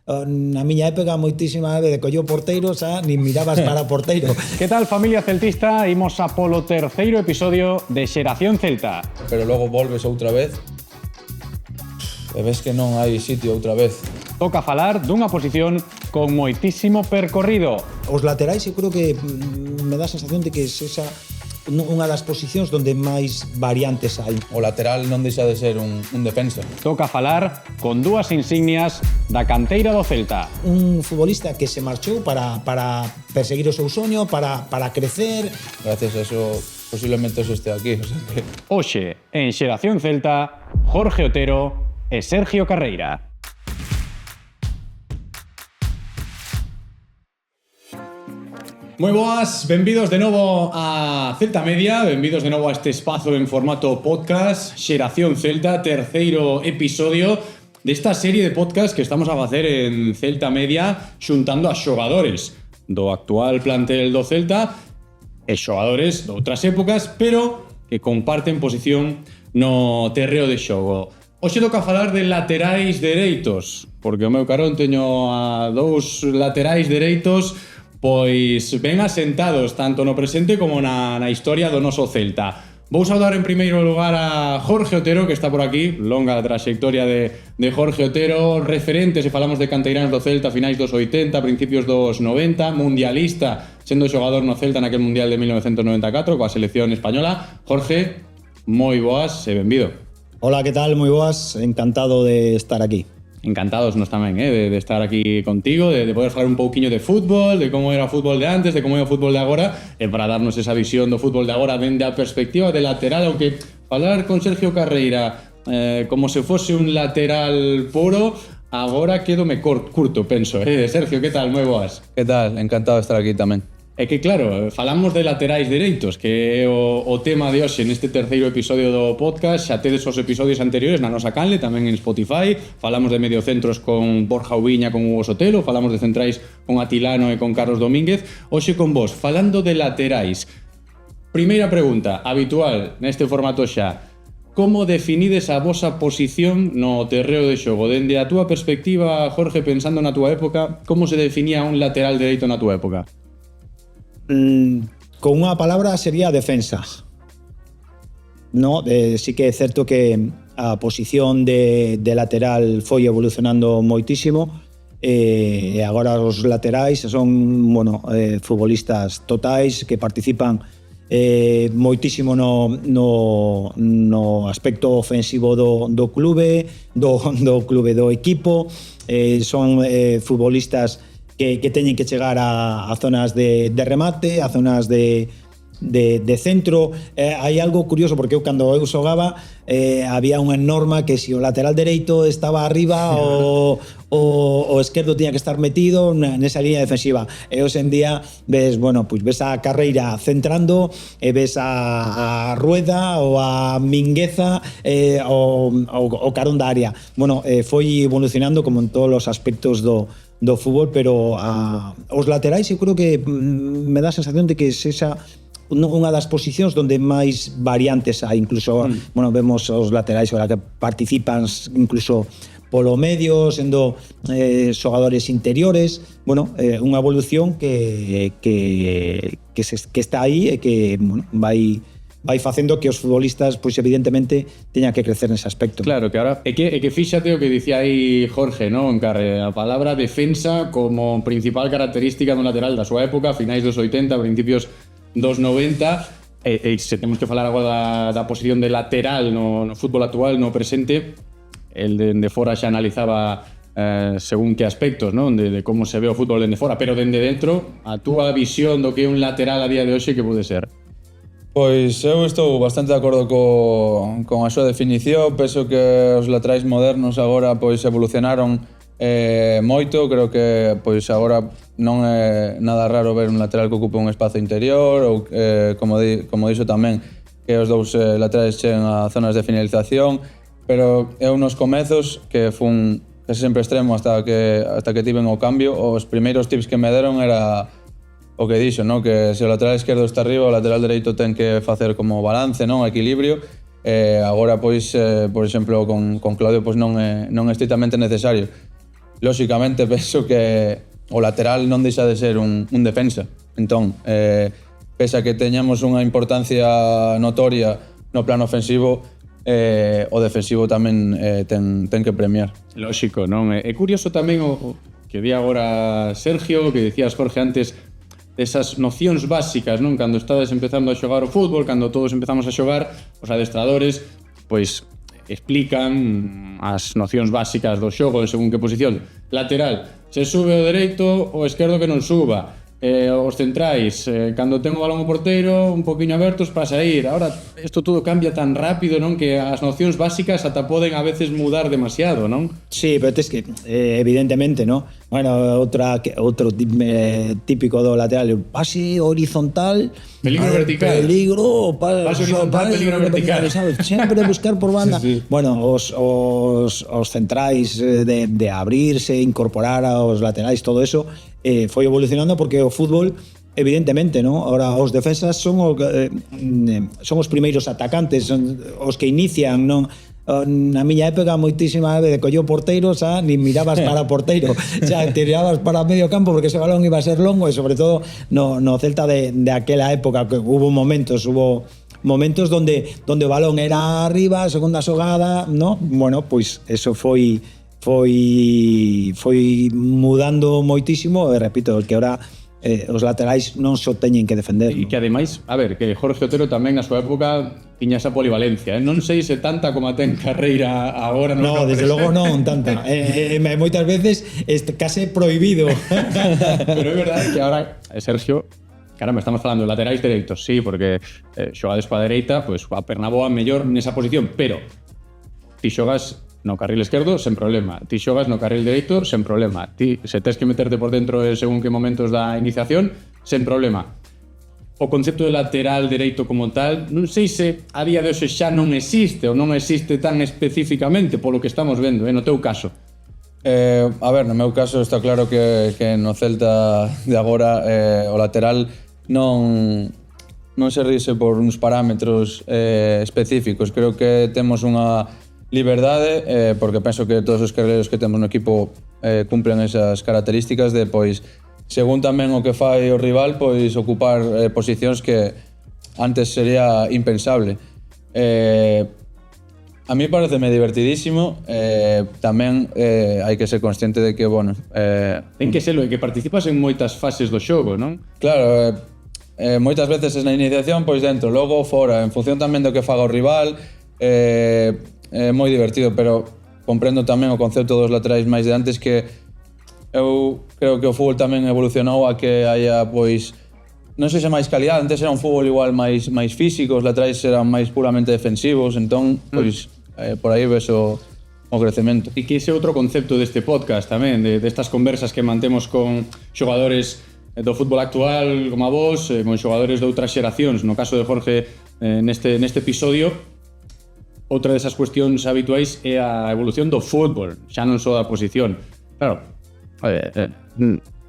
Na miña época moitísima vez colleu porteiro, xa nin mirabas para porteiro. Que tal, familia celtista? Imos a polo terceiro episodio de Xeración Celta. Pero logo volves outra vez e ves que non hai sitio outra vez. Toca falar dunha posición con moitísimo percorrido. Os laterais eu creo que me dá a sensación de que esa unha das posicións onde máis variantes hai. O lateral non deixa de ser un defensa. Toca falar con dúas insignias da canteira do Celta. Un futbolista que se marchou para perseguir o seu soño, para crecer. Gracias a eso, posiblemente eso este aquí. O sea que... Hoxe, en Xeración Celta, Jorge Otero e Sergio Carreira. Moi boas, benvidos de novo a Celta Media, benvidos de novo a este espazo en formato podcast, Xeración Celta, terceiro episodio desta serie de podcast que estamos a facer en Celta Media xuntando a xogadores do actual plantel do Celta e xogadores de outras épocas, pero que comparten posición no terreo de xogo. Hoxe toca falar de laterais dereitos, porque o meu carón teño a dous laterais dereitos pois ben asentados tanto no presente como na historia do noso Celta. Vou saudar en primeiro lugar a Jorge Otero, que está por aquí, longa trayectoria de Jorge Otero, referente se falamos de canteiráns do Celta, finais dos 80, principios dos 90, mundialista, sendo xogador no Celta naquel Mundial de 1994 coa selección española. Jorge, moi boas e benvido. Hola, que tal? Moi boas, encantado de estar aquí. Encantados nos tamén, de estar aquí contigo, de poder falar un pouquiño de fútbol, de como era o fútbol de antes, de como é o fútbol de agora, e para darnos esa visión do fútbol de agora dende a perspectiva de lateral, aunque falar con Sergio Carreira como se fose un lateral puro, agora quedome curto, penso. Sergio, que tal? Moi boas. Que tal? Encantado de estar aquí tamén. É que claro, falamos de laterais dereitos, que é o tema de hoxe neste terceiro episodio do podcast. Xa tedes os episodios anteriores na nosa canle, tamén en Spotify. Falamos de mediocentros con Borja Ubiña, con Hugo Sotelo, falamos de centrais con Atilano e con Carlos Domínguez. Hoxe con vos, falando de laterais. Primeira pregunta, habitual neste formato xa. Como definides a vosa posición no terreo de xogo? Dende a túa perspectiva, Jorge, pensando na túa época, como se definía un lateral dereito na túa época? Con unha palabra sería defensa. No, sí que é certo que a posición de lateral foi evolucionando moitísimo e agora os laterais son, futbolistas totais que participan moitísimo no aspecto ofensivo do clube, do equipo, son futbolistas que teñen que chegar a zonas de remate, a zonas de centro. Hai algo curioso, porque cando eu xogaba había unha norma que se o lateral dereito estaba arriba o esquerdo tiña que estar metido nesa línea defensiva. E hoxe en día ves a Carreira centrando e ves a Rueda ou a Mingueza o carón da área. Foi evolucionando como en todos os aspectos do fútbol, pero os laterais eu creo que me dá a sensación de que esa unha das posicións onde máis variantes hai, incluso vemos os laterais agora que participan incluso polo medio, sendo xogadores interiores. Unha evolución que está aí e que vai facendo que os futbolistas, pois evidentemente, teñan que crecer nese aspecto. Claro, que ahora é que fíxate o que dicía aí Jorge, non, Carre, a palabra defensa como principal característica dun lateral da súa época, finais dos 80, principios dos 90, e se temos que falar agora da posición de lateral no fútbol actual, no presente, el de fora xa analizaba según que aspectos, non, de como se ve o fútbol dende fora, pero dende dentro, a túa visión do que é un lateral a día de hoxe, que pode ser? Pois eu estou bastante de acordo con a súa definición. Penso que os laterais modernos agora pois evolucionaron moito. Creo que pois agora non é nada raro ver un lateral que ocupe un espazo interior ou como dixo tamén, que os dous laterais cheguen a zonas de finalización, pero eu nos comezos que fun sempre extremo hasta que tiven o cambio. Os primeiros tips que me deron era o que dixo, non? Que se o lateral esquerdo está arriba, o lateral dereito ten que facer como balance, non? Equilibrio. Agora, pois, por exemplo, con Claudio, pois non é estritamente necesario. lóxicamente penso que o lateral non deixa de ser un defensa. Entón, pese a que teñamos unha importancia notoria no plano ofensivo, o defensivo tamén ten que premiar. Lóxico, non? É curioso tamén o que di agora Sergio, que dicías, Jorge, antes, esas nocións básicas, non? Cando estades empezando a xogar o fútbol, cando todos empezamos a xogar, os adestradores, pois, explican as nocións básicas do xogo en según que posición. Lateral, se sube o dereito, o esquerdo que non suba. Os centrais, cando ten o balón o porteiro, un poquinho abertos para sair. Ahora, isto todo cambia tan rápido, non? Que as nocións básicas ata poden a veces mudar demasiado, non? Sí, pero es que evidentemente, ¿no? Bueno, outro típico do lateral, pase horizontal, peligro vertical. Pase horizontal, peligro vertical. ¿Sabes? Sempre buscar por banda. Sí. Bueno, os centrais de abrirse, incorporar aos laterais, todo eso foi evolucionando porque o fútbol evidentemente, ¿no? Ahora os defensas son os primeiros atacantes, son os que inician, non? Na miña época moitísima vez colleu porteiro, xa nin mirabas para porteiro, xa tirabas para medio campo porque ese balón iba a ser longo, e sobre todo no Celta de aquela época que hubo momentos donde o balón era arriba, segunda xogada, ¿no? Bueno, pois eso foi mudando moitísimo, e repito, que ahora os laterais non só teñen que defender. E que ademais, a ver, que Jorge Otero tamén na súa época tiña esa polivalencia, non sei se tanta como ten Carreira agora. No, desde logo non tanta. Moitas veces case prohibido. Pero é verdade que agora, Sergio, caramba, estamos falando de laterais dereitos, sí, porque xogades coa dereita, pois a perna boa mellor nesa posición, pero ti xogas no carril esquerdo, sen problema. Ti xogas no carril dereito, sen problema. Ti, se tes que meterte por dentro según que momentos da iniciación, sen problema. O concepto de lateral dereito como tal, non sei se a día de hoxe xa non existe ou non existe tan especificamente polo que estamos vendo, no teu caso. A ver, no meu caso está claro que no Celta de agora o lateral non se rise por uns parámetros específicos. Creo que temos unha liberdade, porque penso que todos os carreiros que temos no equipo cumplen esas características de, pois, según tamén o que fai o rival, pois ocupar posicións que antes sería impensable. A mí pareceme divertidísimo, tamén hai que ser consciente de que, bueno... Ten que serlo, que participas en moitas fases do xogo, non? Claro, moitas veces na iniciación, pois dentro, logo fora, en función tamén do que faga o rival, é moi divertido, pero comprendo tamén o concepto dos laterais máis de antes, que eu creo que o fútbol tamén evolucionou a que haya, pois, non sei se máis calidad, antes era un fútbol igual máis físico, os laterais eran máis puramente defensivos, entón, pois, por aí ves o crecemento. E que ese outro concepto deste podcast tamén, destas conversas que mantemos con xogadores do fútbol actual como a vos, con xogadores de outras xeracións, no caso de Jorge neste episodio. Outra desas cuestións habituais é a evolución do fútbol, xa non só da posición. Claro,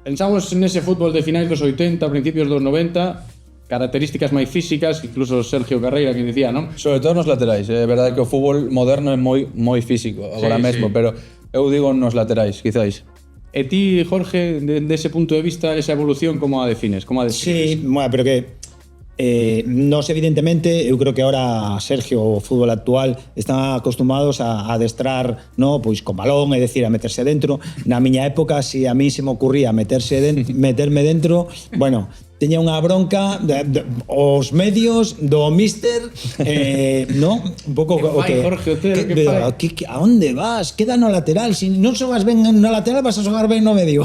pensamos nese fútbol de finais dos 80, principios dos 90, características máis físicas, incluso Sergio Carreira que dicía, non? Sobre todo nos laterais, é verdade que o fútbol moderno é moi físico agora mesmo, pero eu digo nos laterais, quizáis. E ti, Jorge, dese punto de vista, esa evolución, como a defines? Sí, bueno, pero que nos evidentemente, eu creo que ahora Sergio, o fútbol actual, están acostumados a adestrar, no, pois con balón, é dicir, a meterse dentro. Na miña época, si a mí se me ocurría meterme dentro, bueno, teña unha bronca os medios do míster, no? Un pouco o que Jorge Otero, que fai? A onde vas? Queda no lateral, se si non xogas ben no lateral vas a xogar ben no medio.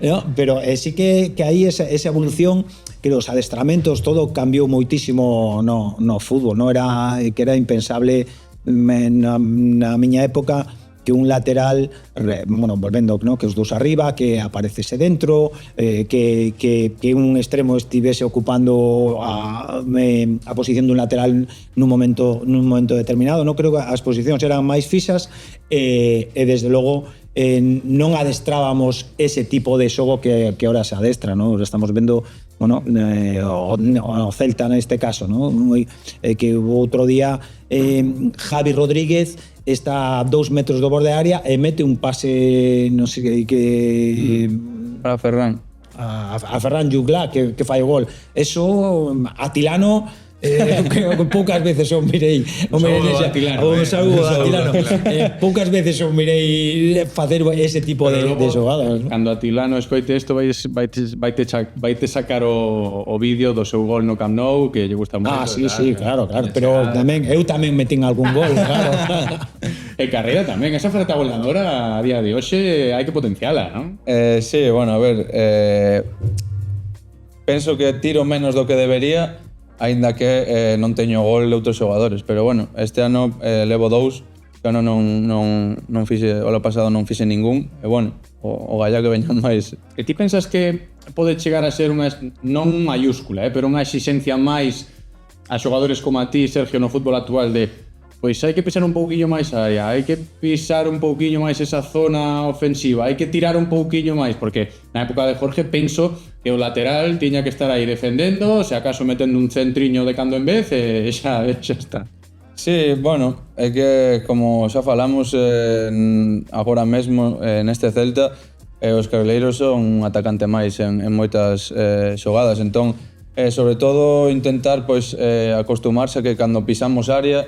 No? Pero sí que aí esa evolución, que os adestramentos, todo cambiou moitísimo no fútbol, no? Era impensable na miña época que un lateral, bueno, volvendo, ¿no? Que os dous arriba, que aparecese dentro, que un extremo estivese ocupando a posición dun lateral nun momento determinado. No creo que as posicións eran máis fixas e desde logo non adestrábamos ese tipo de xogo que ahora se adestra, ¿no? Estamos vendo, bueno, o Celta neste caso, ¿no? Que outro día Javi Rodríguez está a 2 metros do borde da área e mete un pase, non sei que Para Ferran. a Ferran Jugla que fai o gol. Eso Atilano que poucas veces o mirei saúdo Atilano. Poucas veces o mirei facer ese tipo de xogadas, ¿no? Cando Atilano escoite isto vaite sacar o vídeo do seu gol no Camp Nou que lle gusta moito. Sí, claro, pero eu tamén metín algún gol, claro. E carreira tamén, esa freta voladora a día de hoxe hai que potenciala, non? Sí, bueno, a ver, penso que tiro menos do que debería, aínda que non teño gol de outros xogadores, pero bueno, este ano levo 2, que ano non fixe, o ano pasado non fixe ningún, e bueno, o galla que veñan máis. E ti pensas que pode chegar a ser unha, non maiúscula, pero unha exigencia máis a xogadores como a ti, Sergio, no fútbol actual de pois hai que pisar un pouquiño máis a área, hai que pisar un pouquiño máis esa zona ofensiva, hai que tirar un pouquiño máis, porque na época de Jorge penso que o lateral tiña que estar aí defendendo, se acaso metendo un centriño de cando en vez e xa está. Sí, bueno, é que como xa falamos agora mesmo neste Celta, os carrileiros son un atacante máis en moitas xogadas, entón sobre todo intentar pois acostumarse a que cando pisamos área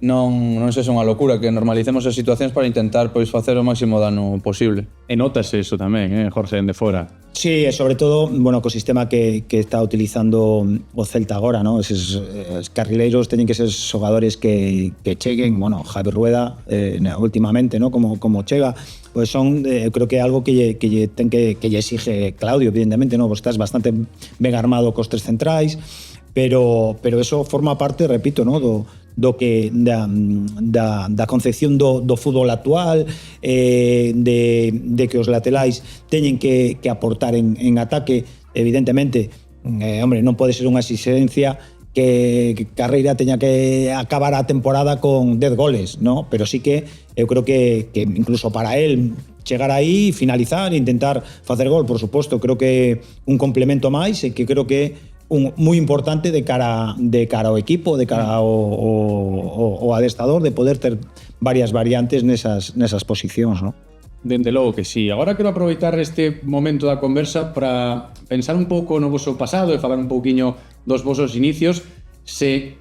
non sexa unha locura, que normalicemos as situacións para intentar pois facer o máximo dano posible. E notas eso tamén, Jorge, dende fora. Sí, e sobre todo, bueno, co sistema que está utilizando o Celta agora, ¿no? Eses carrileiros teñen que ser xogadores que cheguen, bueno, Javi Rueda últimamente, ¿no? Como chega, pues son, creo que algo que lle exige Claudio, evidentemente, ¿no? Vos estás bastante ben armado cos tres centrais, pero eso forma parte, repito, ¿no? da concepción do fútbol actual, de que os laterais teñen que aportar en ataque, evidentemente, hombre, non pode ser unha exigencia que Carreira teña que acabar a temporada con 10 goles, ¿no? Pero sí que eu creo que incluso para él chegar aí, finalizar e intentar facer gol, por suposto, creo que un complemento máis e que creo que moi importante de cara ao equipo, de cara ao adestador, de poder ter varias variantes nesas posicións, ¿no? Dende logo que sí. Agora quero aproveitar este momento da conversa para pensar un pouco no voso pasado e falar un pouquiño dos vosos inicios. Se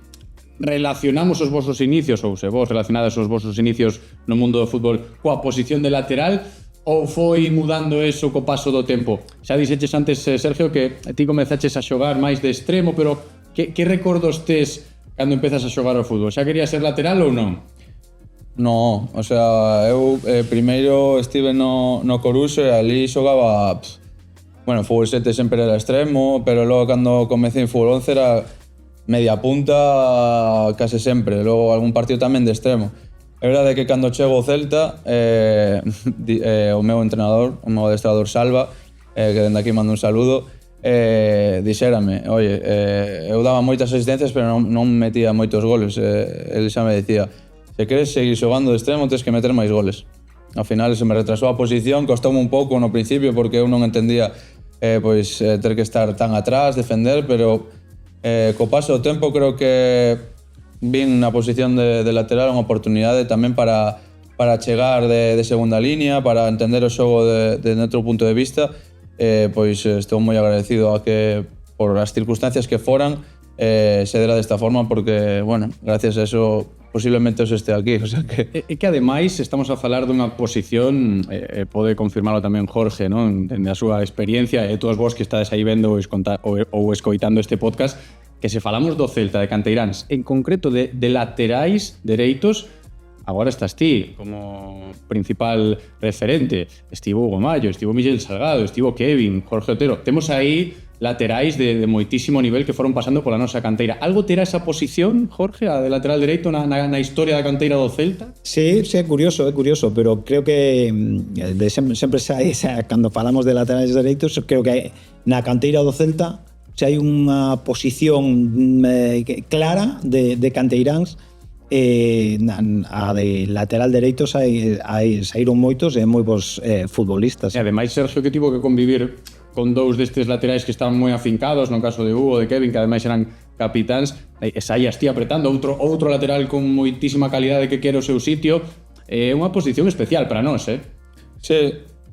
relacionamos os vosos inicios, ou se vos relacionades os vosos inicios no mundo do fútbol coa posición de lateral, ou foi mudando eso co paso do tempo? Xa dixeches antes, Sergio, que ti comezaches a xogar máis de extremo, pero que recordos tes cando empezas a xogar ao fútbol? Xa querías ser lateral ou non? No, o sea, eu primeiro estive no Coruxo e ali xogaba, bueno, fútbol 7 sempre era extremo, pero logo cando comecei en fútbol 11 era media punta case sempre, logo algún partido tamén de extremo. É verdade que cando chego ao Celta, o meu entrenador, o meu adestrador Salva, que dende aquí mando un saludo, dixérame, oye, eu daba moitas asistencias, pero non metía moitos goles. Ele xa me dicía, se queres seguir xogando de extremo, tens que meter máis goles. Ao final se me retrasou a posición, costoume un pouco no principio, porque eu non entendía ter que estar tan atrás, defender, pero co paso do tempo creo que vin na posición de lateral unha oportunidade tamén para chegar de segunda línea, para entender o xogo de outro punto de vista, pois estou moi agradecido a que por as circunstancias que foran se dera desta forma, porque, bueno, gracias a eso posiblemente os este aquí, o sea que... E que ademais estamos a falar dunha posición, pode confirmarlo tamén Jorge, non? Dende a súa experiencia e todos vos que estades aí vendo ou escoitando este podcast, que se falamos do Celta de canteiráns, en concreto de laterais dereitos, agora estás ti como principal referente. Estivo Hugo Mallo, estivo Miguel Salgado, estivo Kevin, Jorge Otero. Temos aí laterais de moitísimo nivel que foron pasando pola nosa canteira. Algo terá esa posición, Jorge, a de lateral dereito na historia da canteira do Celta? Sí, é curioso, pero creo que sempre sai, cando falamos de laterais dereitos, creo que na canteira do Celta se hai unha posición clara de canteiráns, a de lateral dereito saíron moitos e moi bons futbolistas. E ademais, Sergio, que tivo que convivir con dous destes laterais que estaban moi afincados, no caso de Hugo, de Kevin, que ademais eran capitáns, e saías ti apretando outro lateral con moitísima calidade que quere o seu sitio. é unha posición especial para nós, Sí,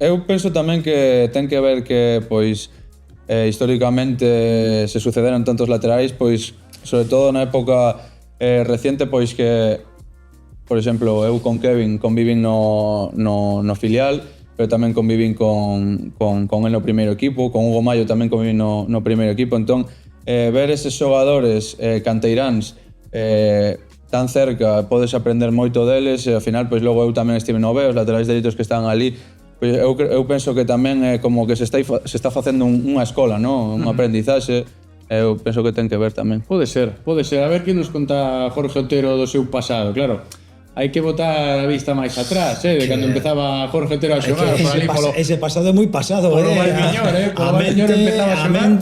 eu penso tamén que ten que ver que, pois, históricamente se sucederan tantos laterais, pois, sobre todo na época reciente, pois que, por exemplo, eu con Kevin convivín no filial, pero tamén convivín con el no primeiro equipo, con Hugo Mayo tamén convivín no primeiro equipo, entón, ver eses xogadores canteiráns tan cerca, podes aprender moito deles e ao final, pois logo eu tamén estive no B, os laterais dereitos que están ali, pois eu penso que tamén é como que se está facendo unha escola, non? Unha aprendizaxe, eu penso que ten que ver tamén. Pode ser. A ver que nos conta Jorge Otero do seu pasado, claro. Hai que botar a vista máis atrás, de cando empezaba Jorge Otero a xogar por ali polo... Ese pasado é moi pasado, polo Valmiñor, polo Valmiñor empezaba a xogar.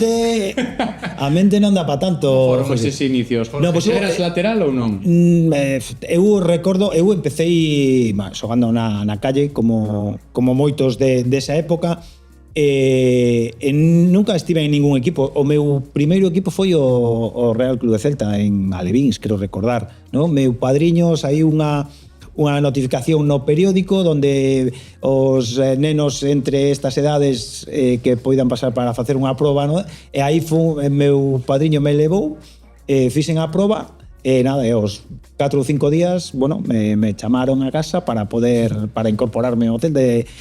A mente non dá pa tanto. Por eses inicios. Jorge, pues, eras lateral ou non? Eu recordo, eu empecé xogando na calle como moitos desa época. Nunca estive en ningún equipo. O meu primeiro equipo foi o Real Club de Celta en Alevíns, creo recordar, no? Meu padriño saiu unha notificación no periódico onde os nenos entre estas edades que poidan pasar para facer unha proba, no? E aí meu padriño me levou, fixen a proba e nada, aos 4 ou 5 días, bueno, me chamaron a casa para incorporarme ao hotel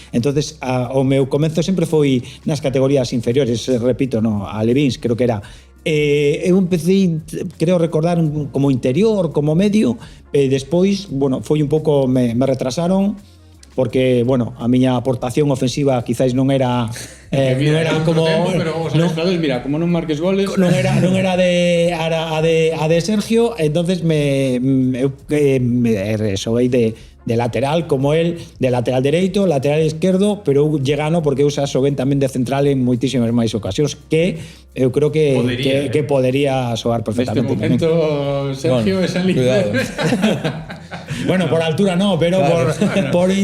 entonces o meu comenzo sempre foi nas categorías inferiores, repito, no, a Levíns, creo que era. Eu empecé, creo recordar, como interior, como medio, e despois, bueno, foi un pouco, me retrasaron, porque, bueno, a miña aportación ofensiva quizás non era como tempo, pero os adestradores, mira, como non marques goles, non era a de Sergio, entonces eu xoguei de lateral como él, de lateral dereito, lateral esquerdo, pero eu llegano porque eu xa xoguei tamén de central en moitísimas máis ocasións que eu creo que podería xogar perfectamente. Neste momento, Sergio, esa libre. Bueno, por altura no, pero por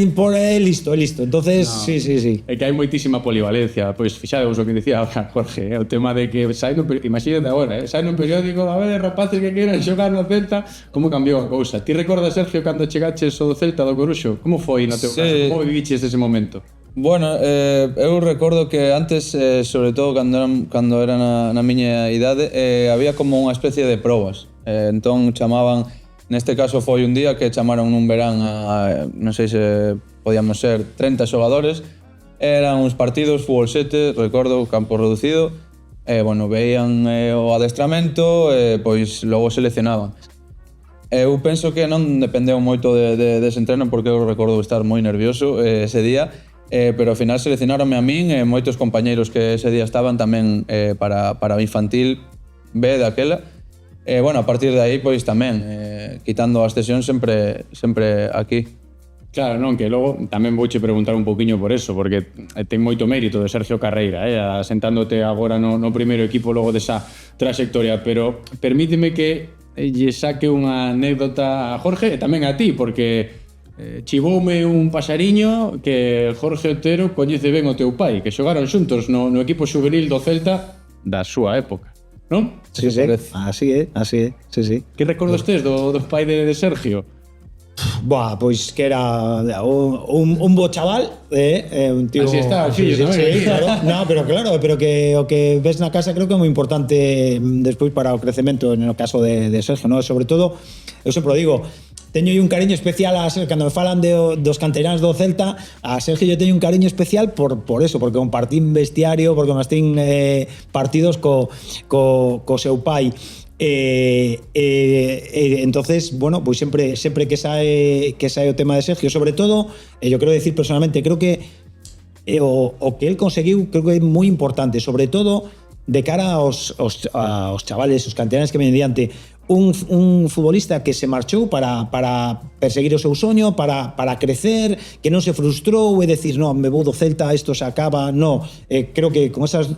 listo. Entonces, no. Sí. É que hai moitísima polivalencia. Pois fixadevos o que dicía Jorge, o tema de que imagínate agora, sai nun periódico, a ver, rapaces que queiran xogar no Celta, como cambiou a cousa. Ti recordas, Sergio, cando chegaches ao Celta do Coruxo? Como foi no teu caso? Como viviches ese momento? Bueno, eu recordo que antes, sobre todo cando era na miña idade, había como unha especie de probas. Entón chamaban, neste caso foi un día que chamaron nun verán non sei se podíamos ser 30 xogadores, eran uns partidos, fútbol 7, recordo, campo reducido, bueno, veían o adestramento, pois logo seleccionaban. Eu penso que non dependeu moito dese entreno porque eu recordo estar moi nervioso ese día, pero ao final seleccionaronme a min e moitos compañeiros que ese día estaban tamén para o infantil B daquela. Bueno, a partir de aí, pois tamén, quitando as cesións sempre aquí. Claro, non, que logo tamén vouche preguntar un poquinho por eso, porque ten moito mérito de Sergio Carreira, asentándote agora no primeiro equipo logo desa trayectoria, pero permíteme que lle saque unha anécdota a Jorge e tamén a ti, porque chivoume un paxariño que Jorge Otero coñece ben o teu pai, que xogaron xuntos no equipo xuvenil do Celta da súa época, non? Sí, así é, sí. Que recordos tes do pai de Sergio? Buah, pois que era un bo chaval, un tío... Así está, o fillo tamén. Sí, claro. No, pero claro, pero que o que ves na casa creo que é moi importante despois para o crecemento no caso de Sergio, no? Sobre todo, eu sempre digo, teño un cariño especial a Sergio, cando me falan dos canteranos do Celta, a Sergio yo teño un cariño especial por eso, porque compartín vestiario, porque compartín partidos co seu pai. Entonces, bueno, pues siempre que sae o tema de Sergio, sobre todo, yo quiero decir personalmente, creo que o que él conseguiu, creo que é moi importante, sobre todo de cara aos chavales, os canteranos que ven diante, un futbolista que se marchou para perseguir o seu soño, para crecer, que non se frustrou e decir, no, me vou do Celta, isto se acaba, no, creo que con esas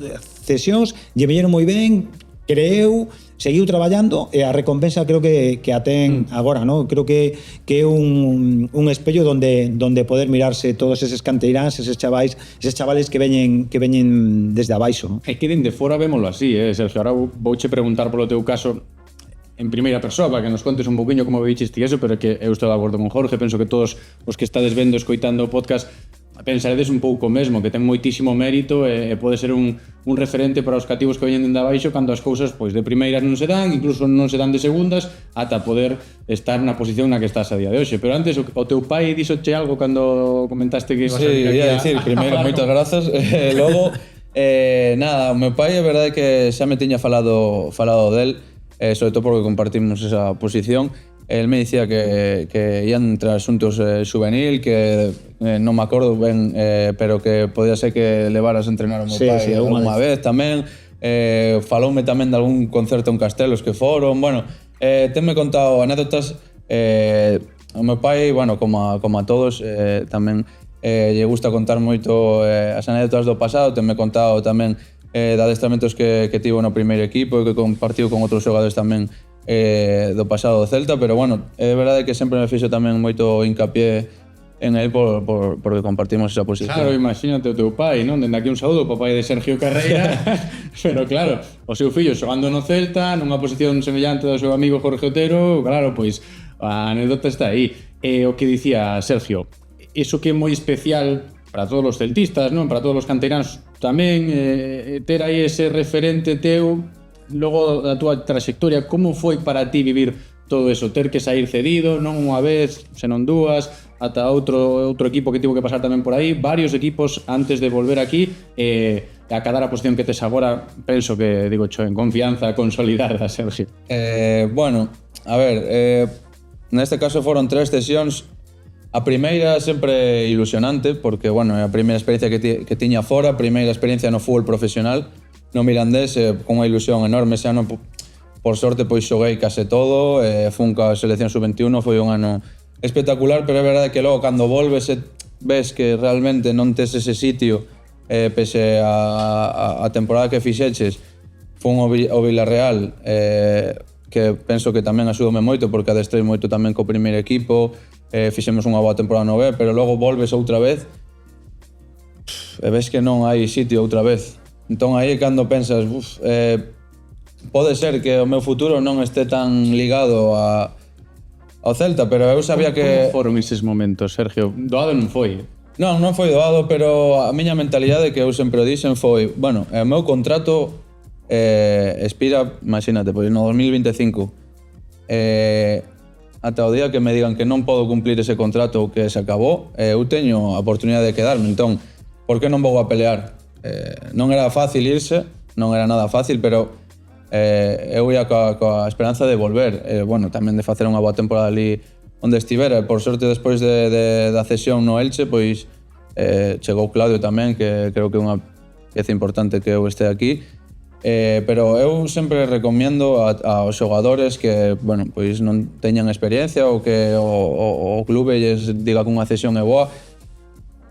cesións lle veñeron moi ben, creeu, seguiu traballando e a recompensa creo que a ten agora, ¿no? Creo que é un espello donde poder mirarse todos eses canteiráns, eses chavales que veñen desde abaixo, ¿no? É que dende fora vémolo así, Sergio. Ahora vouche preguntar polo teu caso. en primeira persoa para que nos contes un poquinho como viviches ti eso, pero que eu estou de acordo con Jorge, penso que todos os que estades vendo, escoitando o podcast pensaredes un pouco mesmo, que ten moitísimo mérito e pode ser un referente para os cativos que veñen dende abaixo cando as cousas pois de primeiras non se dan, incluso non se dan de segundas, ata poder estar na posición na que estás a día de hoxe. Pero antes, o teu pai dixoche algo cando comentaste que ibas a vir aquí a decir, primeiro, moitas grazas. Logo, nada, o meu pai é verdade que xa me tiña falado del, sobre todo porque compartimos esa posición. Él me dicía que ian entre asuntos juvenil, que non me acordo ben, pero que podía ser que levaras a entrenar ao meu pai algunha vez tamén. Faloume tamén de algún concerto en Castelos que foron. Bueno, tenme contado anécdotas. O meu pai, bueno, como a todos, tamén lle gusta contar moito as anécdotas do pasado. Tenme contado tamén de adestramentos que tivo no primeiro equipo e que compartiu con outros xogadores tamén do pasado do Celta, pero bueno, é verdade que sempre me fixo tamén moito hincapié en él porque compartimos esa posición. Claro, imagínate o teu pai, non? Dende aquí un saúdo ao pai de Sergio Carreira, pero claro, o seu fillo xogando no Celta, nunha posición semellante do seu amigo Jorge Otero, claro, pois a anécdota está aí. E o que dicía Sergio, iso que é moi especial para todos os celtistas, non? Para todos os canteiranos tamén, ter aí ese referente teu. Logo da túa trayectoria, como foi para ti vivir todo eso? Ter que sair cedido, non unha vez, senón dúas, ata outro equipo que tivo que pasar tamén por aí, varios equipos antes de volver aquí, acadar a posición que tes agora, penso que, digo, en confianza consolidada, Sergio. Bueno, a ver, neste caso foron 3 cesións. A primeira sempre ilusionante, porque, bueno, é a primeira experiencia que tiña fora, a primeira experiencia no fútbol profesional, no Mirandés, con unha ilusión enorme. Ese ano, por sorte, pois xoguei case todo, fun ca selección sub-21, foi un ano espectacular, pero é verdade que logo, cando volves, ves que realmente non tes ese sitio, pese a temporada que fixeches. Fun ao Villarreal, que penso que tamén axudoume moito, porque adestrei moito tamén co primeiro equipo, fixemos unha boa temporada no B, pero logo volves outra vez, e ves que non hai sitio outra vez. Entón aí é cando pensas, pode ser que o meu futuro non este tan ligado ao Celta, pero eu sabía que... Como foron eses momentos, Sergio? Doado non foi? Non foi doado, pero a miña mentalidade que eu sempre o dixen foi, bueno, o meu contrato expira, imagínate, pois no 2025. Ata o día que me digan que non podo cumplir ese contrato ou que se acabou, eu teño a oportunidade de quedarme, entón, por que non vou a pelear? Non era fácil irse, non era nada fácil, pero eu ia coa esperanza de volver, bueno, tamén de facer unha boa temporada ali onde estivera. Por sorte, despois da cesión no Elche, pois chegou Claudio tamén, que creo que é unha pieza importante que eu este aquí, pero eu sempre recomiendo aos xogadores que, bueno, pois non teñan experiencia ou que o clube lles diga que unha cesión é boa.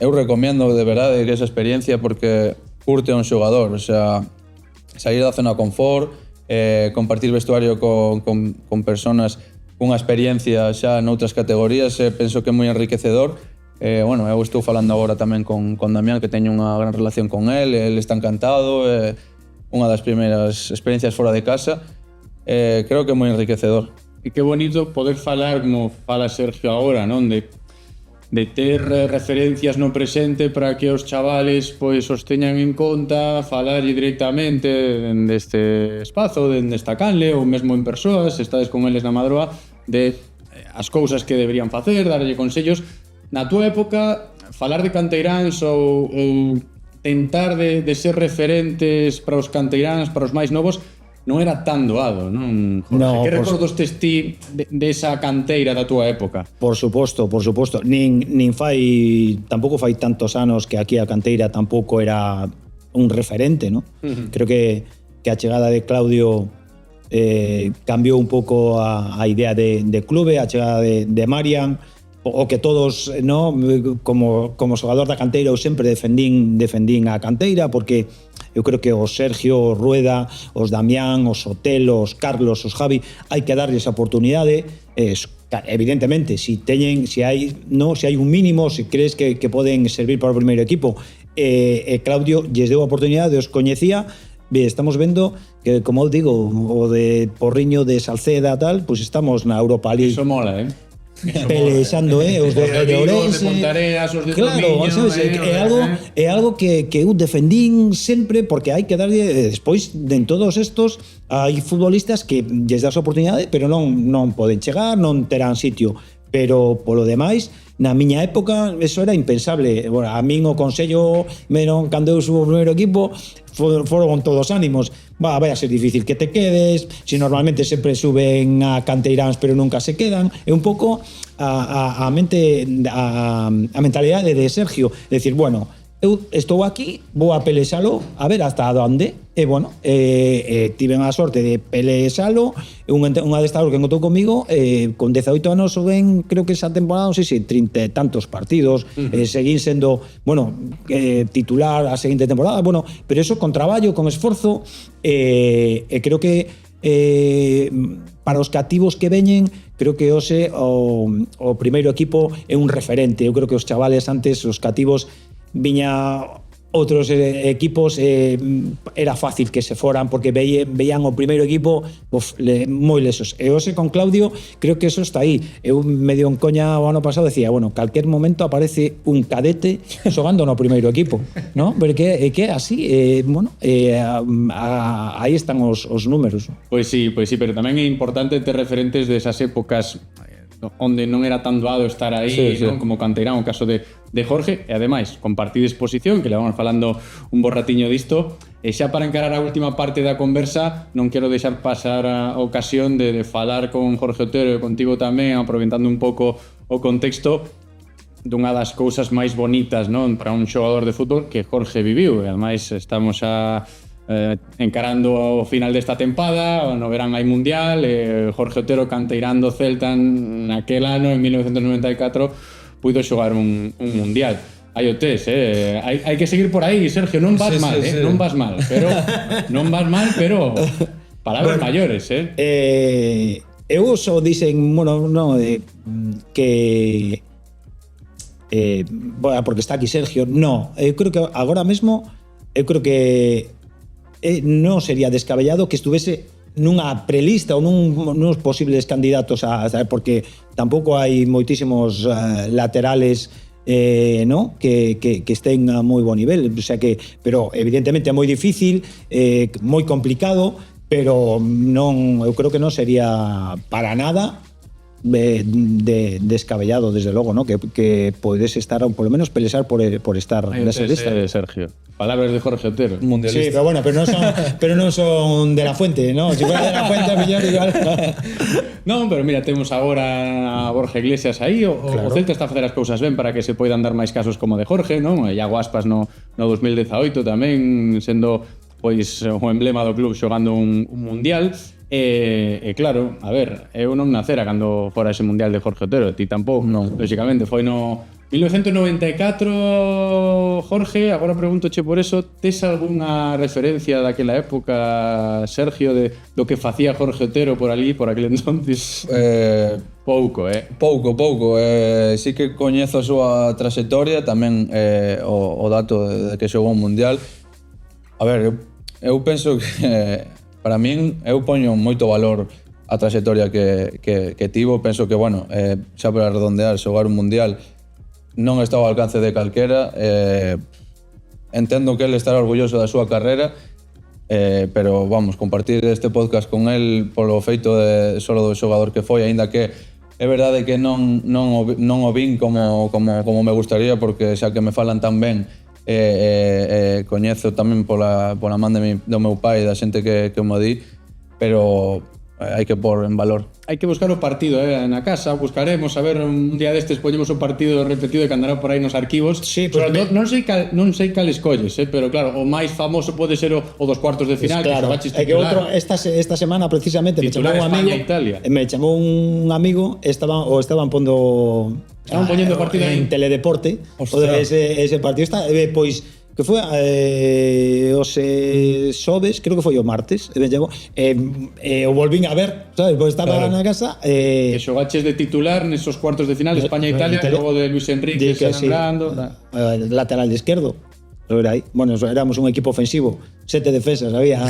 Eu recomiendo de verdade que esa experiencia, porque curte un xogador, o sea, sair da zona de confort, compartir vestuario con personas cunha experiencia xa noutras categorías, penso que é moi enriquecedor. Bueno, eu estou falando agora tamén con Damián, que teño unha gran relación con él está encantado, unha das primeiras experiencias fora de casa, creo que é moi enriquecedor. E que bonito poder falar como fala Sergio agora, non? De ter referencias no presente para que os chavales pois os teñan en conta, falar directamente deste espazo, desta canle, ou mesmo en persoas, se estades con eles na Madroa, de as cousas que deberían facer, darlle consellos. Na túa época, falar de canteiráns ou tentar de ser referentes para os canteiráns, para os máis novos, non era tan doado, non, Jorge? No, que recordos tes ti desa canteira da túa época? Por suposto. Nin tampouco fai tantos anos que aquí a canteira tampouco era un referente, non? Creo que a chegada de Claudio cambiou un pouco a idea de clube, a chegada de Marian, o que todos, no, como xogador da canteira, eu sempre defendín a canteira, porque eu creo que o Sergio, o Rueda, os Damián, os Sotelo, os Carlos, os Javi, hai que darlles a oportunidade. Evidentemente, se hai un mínimo, se crees que poden servir para o primeiro equipo, Claudio lles deu a oportunidade, os coñecía, estamos vendo que, como eu digo, o de Porriño de Salceda tal, pois estamos na Europa League. Eso mola, Pelexando, os de Os Ourense. de Pontareas, os de Claro, Tomiño, sabes, é algo que eu defendín sempre, porque hai que darlle despois en todos estos hai futbolistas que lles das oportunidade, pero non poden chegar, non terán sitio, pero polo demais na miña época eso era impensable. Bueno, a min o consello cando eu subo o primeiro equipo foron todos ánimos. Vai a ser difícil que te quedes, si normalmente sempre suben a canteiráns pero nunca se quedan. É un pouco a mentalidade de Sergio, decir, bueno, eu estou aquí, vou a pelexalo a ver hasta onde. E bueno, tiven a sorte de pelexalo. Un adestrador que encontrou comigo con 18 anos ben, creo que esa temporada, non sei se 30 e tantos partidos, seguín sendo, bueno, titular a seguinte temporada, bueno, pero eso con traballo, con esforzo, creo que para os cativos que veñen, creo que hoxe o primeiro equipo é un referente. Eu creo que os chavales antes, os cativos, viña outros equipos, era fácil que se foran porque veían o primeiro equipo moi lesos. E hoxe con Claudio creo que eso está aí. Eu medio en coña o ano pasado decía, bueno, calquer momento aparece un cadete xogando no primeiro equipo, ¿no? Porque é que así, bueno, aí están os números. Pois sí, pero tamén é importante ter referentes desas épocas onde non era tan doado estar aí, sí. ¿no? Como canteirán, o caso de Jorge, e ademais compartir exposición, que le vamos falando un borratiño disto, e xa para encarar a última parte da conversa non quero deixar pasar a ocasión de falar con Jorge Otero e contigo tamén, aproveitando un pouco o contexto dunha das cousas máis bonitas, non, para un xogador de fútbol que Jorge viviu, e ademais estamos encarando o final desta tempada, no verán hai mundial, Jorge Otero canteirando Celta naquel ano, en 1994, puido xogar un mundial. Hai o test, hai que seguir por aí, Sergio, non vas mal, non vas mal, pero palabras maiores, Eu só dicen, bueno, no, que porque está aquí Sergio, no, eu creo que agora mesmo non sería descabellado que estuvese nunha prelista ou nuns posibles candidatos porque tampouco hai moitísimos laterales no? que estén a moi bo nivel, o sea que, pero evidentemente é moi difícil, moi complicado, pero non, eu creo que non sería para nada descabellado, desde logo, ¿no? Que podes estar, ou polo menos pelexar por estar nesa lista. Sergio, palabras de Jorge Otero, mundialista. Sí, pero bueno, pero non son de la Fuente, ¿no? Si fuera de la Fuente, millón igual. Non, pero mira, temos agora a Borja Iglesias aí, claro. O Celta está a facer as cousas ben para que se poidan dar máis casos como de Jorge, non? E Iago Aspas no 2018 tamén sendo pois o emblema do club xogando un mundial. E claro, a ver, eu non nacera cando fora ese mundial de Jorge Otero, ti tampouco, non, lógicamente, foi no 1994, Jorge, agora pregúntoche por eso, tes algunha referencia daquela época, Sergio, do que facía Jorge Otero por ali, por aquel entonces? Pouco. Sí que coñezo a súa traxectoria, tamén o dato de que xogou un mundial. A ver, eu penso que para min, eu poño moito valor a traxectoria que tivo. Penso que, bueno, xa para redondear, xogar un mundial non estaba ao alcance de calquera. Entendo que ele estará orgulloso da súa carreira, pero, vamos, compartir este podcast con el polo feito de solo do xogador que foi, aínda que é verdade que non o vin como me gustaría, porque xa que me falan tan ben, coñezo tamén pola man do meu pai, da xente que mo di, pero hai que pôr en valor. Hai que buscar o partido na casa, buscaremos, a ver, un día destes poñemos o partido repetido que andará por aí nos arquivos. Sí, sobre todo, non sei cal escolles, pero claro, o máis famoso pode ser o dos cuartos de final, pues claro, que é que outro, esta semana precisamente titular me chamou un amigo, estaban pondo poñendo o partido en Teledeporte, ese partido está, pois que foi os xoves, creo que foi o martes, o volvín a ver, sabes, pois estaba na casa, que xogaches de titular nesos cuartos de final, España e Italia, e logo de Luis Enrique, lateral de izquierdo. Era aí. Bueno, éramos un equipo ofensivo, 7 defensas había.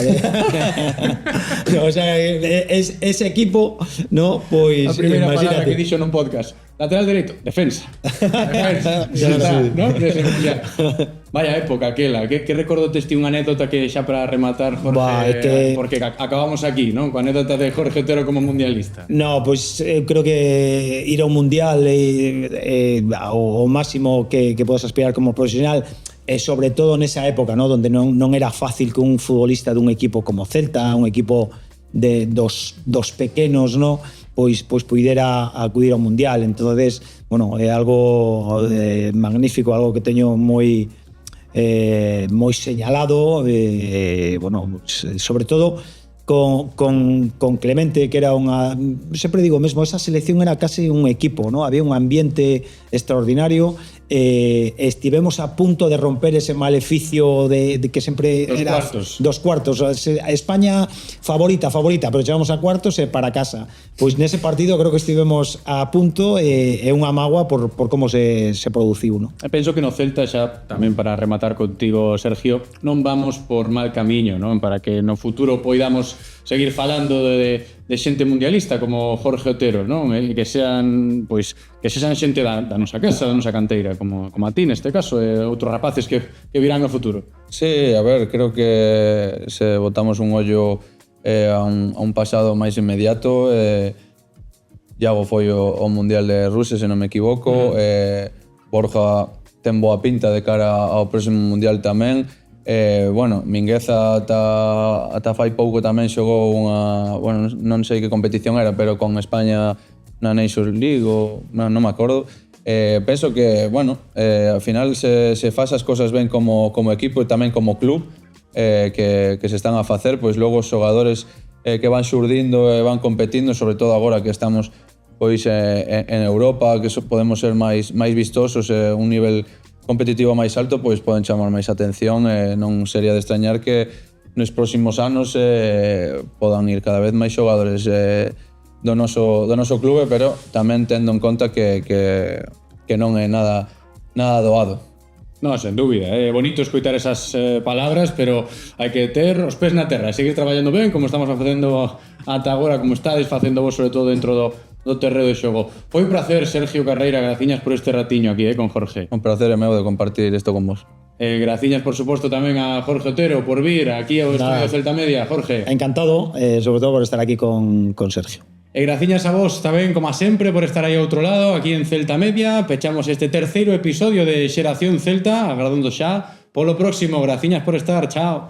No, o sea, ese equipo, no, pois a primeira palabra imagínate. que dixo nun podcast. Lateral dereito, defensa. Defensa. Sí, Xa está, sí. ¿no? Vaya época aquela. Que recordo tes ti unha anécdota que xa para rematar, Jorge, Bah, é que- porque acabamos aquí, ¿no? Coa anécdota de Jorge Otero como mundialista. No, pois creo que ir a un mundial o máximo que podes aspirar como profesional, sobre todo nesa época, ¿no? Donde non era fácil que un futbolista dun equipo como Celta, un equipo de dos pequenos, ¿no? Pois puidera acudir ao mundial. Entonces, bueno, é algo magnífico, algo que teño moi señalado, bueno, sobre todo con Clemente, que era unha... Sempre digo mesmo, esa selección era casi un equipo, ¿no? Había un ambiente extraordinario. Estivemos a punto de romper ese maleficio de que sempre era dos cuartos. A España favorita, pero chegamos a cuartos e para casa. Pois nese partido creo que estivemos a punto e unha mágoa por como se produciu, ¿no? Penso que no Celta, xa tamén para rematar contigo, Sergio, non vamos por mal camiño, non? Para que no futuro poidamos seguir falando de xente mundialista como Jorge Otero, non? Que sean, pois, que sexan xente da nosa casa, da nosa canteira, como a ti neste caso, e outros rapaces que virán no futuro. Sí, a ver, creo que se botamos un ollo a un pasado máis inmediato, Iago foi o Mundial de Rusia, se non me equivoco, Borja ten boa pinta de cara ao próximo Mundial tamén. Bueno, Mingueza ata fai pouco tamén xogou unha... Bueno, non sei que competición era, pero con España na Nations League, non me acordo. Penso que, bueno, ao final se faz as cosas ben como equipo e tamén como club que se están a facer, pois logo os xogadores que van xurdindo e van competindo, sobre todo agora que estamos pois en Europa, que podemos ser máis vistosos, un nivel competitivo máis alto, pois poden chamar máis atención e non sería de extrañar que nos próximos anos podan ir cada vez máis xogadores do noso clube, pero tamén tendo en conta que non é nada doado. No, sen dúbida, é bonito escoitar esas palabras, pero hai que ter os pés na terra e seguir traballando ben, como estamos facendo ata agora, como estades facendo vos, sobre todo dentro do terreo de xogo. Foi un placer, Sergio Carreira, graciñas por este ratiño aquí, con Jorge. Un placer é meu de compartir isto con vos. Graciñas, por suposto, tamén a Jorge Otero por vir aquí ao estudio Celta Media. Jorge. Encantado, sobre todo por estar aquí con Sergio. E graciñas a vos tamén, como sempre, por estar aí ao outro lado, aquí en Celta Media. Pechamos este terceiro episodio de Xeración Celta, agardando xa polo próximo. Graciñas por estar, chao.